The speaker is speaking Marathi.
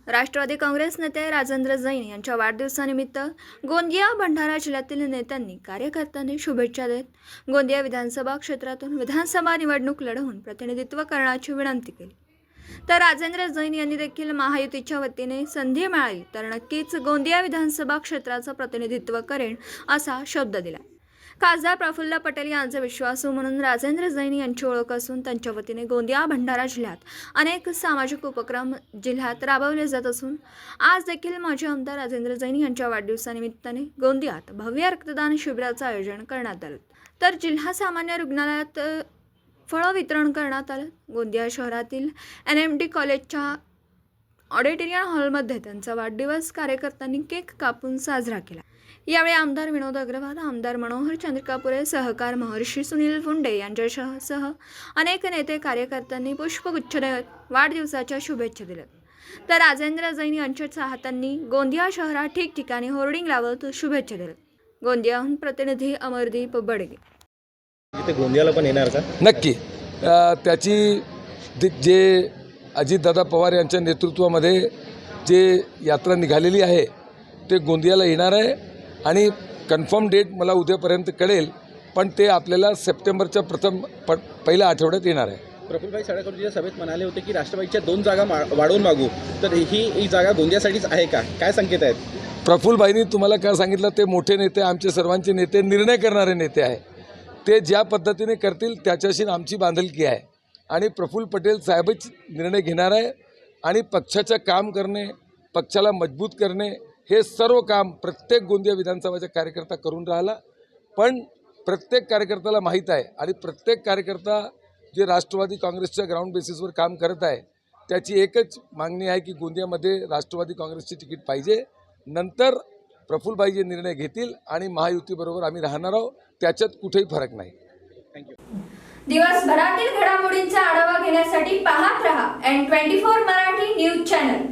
राष्ट्रवादी काँग्रेस नेते राजेंद्र जैन यांच्या वाढदिवसानिमित्त गोंदिया भंडारा जिल्ह्यातील नेत्यांनी कार्यकर्त्यांनी शुभेच्छा देत गोंदिया विधानसभा क्षेत्रातून विधानसभा निवडणूक लढवून प्रतिनिधित्व करण्याची विनंती केली। तर राजेंद्र जैन यांनी देखील महायुतीच्या वतीने संधी मिळाली तर नक्कीच गोंदिया विधानसभा क्षेत्राचं प्रतिनिधित्व करेन असा शब्द दिला। खासदार प्रफुल्ल पटेल यांचे विश्वासू म्हणून राजेंद्र जैन यांची ओळख असून त्यांच्या वतीने गोंदिया भंडारा जिल्ह्यात अनेक सामाजिक उपक्रम जिल्ह्यात राबवले जात असून आज देखील माजी आमदार राजेंद्र जैन यांच्या वाढदिवसानिमित्ताने गोंदियात भव्य रक्तदान शिबिराचं आयोजन करण्यात आलं। तर जिल्हा सामान्य रुग्णालयात फळ वितरण करण्यात आलं। गोंदिया शहरातील NMD कॉलेजच्या ऑडिटोरियम हॉलमध्ये त्यांचा वाढदिवस कार्यकर्त्यांनी केक कापून साजरा केला। यावेळी आमदार विनोद अग्रवाल, आमदार मनोहर चंद्रिकापुरे, सहकार महर्षी सुनील फुंडे यांच्यासह अनेक नेते कार्यकर्त्यांनी पुष्पगुच्छ देत वाढदिवसाच्या शुभेच्छा दिल्या। तर राजेंद्र जैन यांच्या चाहत्यांनी गोंदिया शहरात ठिकठिकाणी होर्डिंग लावत शुभेच्छा दिल्या। गोंदियाहून प्रतिनिधी अमरदीप बडगे। इथे गोंदियाला पण येणार का? नक्की त्याची जे अजितदादा पवार यांच्या नेतृत्वामध्ये जे यात्रा निघालेली आहे ते गोंदियाला येणार आहे आणि कन्फर्म डेट मला उद्यापर्यंत कळेल, पण ते आपल्याला सप्टेंबरच्या पहिल्या आठवड्यात येणार आहे। प्रफुल्लभाई साळेकरजीच्या सभेत म्हणाले होते की राष्ट्रवादीच्या 2 जागा वाढवून मागू, तर ही जागा गोंदियासाठीच आहे का? काय संकेत आहेत? प्रफुल्लभाईंनी तुम्हाला काय सांगितलं, ते मोठे नेते, आमचे सर्वांचे नेते, निर्णय करणारे नेते आहे। ते ज्या पद्धतीने करतील त्याच्याशी आमची बांधिलकी आहे आणि प्रफुल्ल पटेल साहेबच निर्णय घेणार आहे आणि पक्षाचं काम करणे, पक्षाला मजबूत करणे हे सर्व काम प्रत्येक गोंदिया विधानसभाचा कार्यकर्ता करून राहिला। पण प्रत्येक कार्यकर्त्याला माहीत आहे आणि प्रत्येक कार्यकर्ता जे राष्ट्रवादी काँग्रेसच्या ग्राउंड बेसिसवर काम करत आहे त्याची एकच मागणी आहे की गोंदियामध्ये राष्ट्रवादी काँग्रेसची तिकीट पाहिजे। नंतर प्रफुल्लभाई जे निर्णय घेतील आणि महायुतीबरोबर आम्ही राहणार आहोत, त्याच्यात कुठेही फरक नाही। थँक्यू। दिवसभरातील घडामोडींचा आढावा घेण्यासाठी पाहत रहा N24 मराठी न्यूज चॅनल।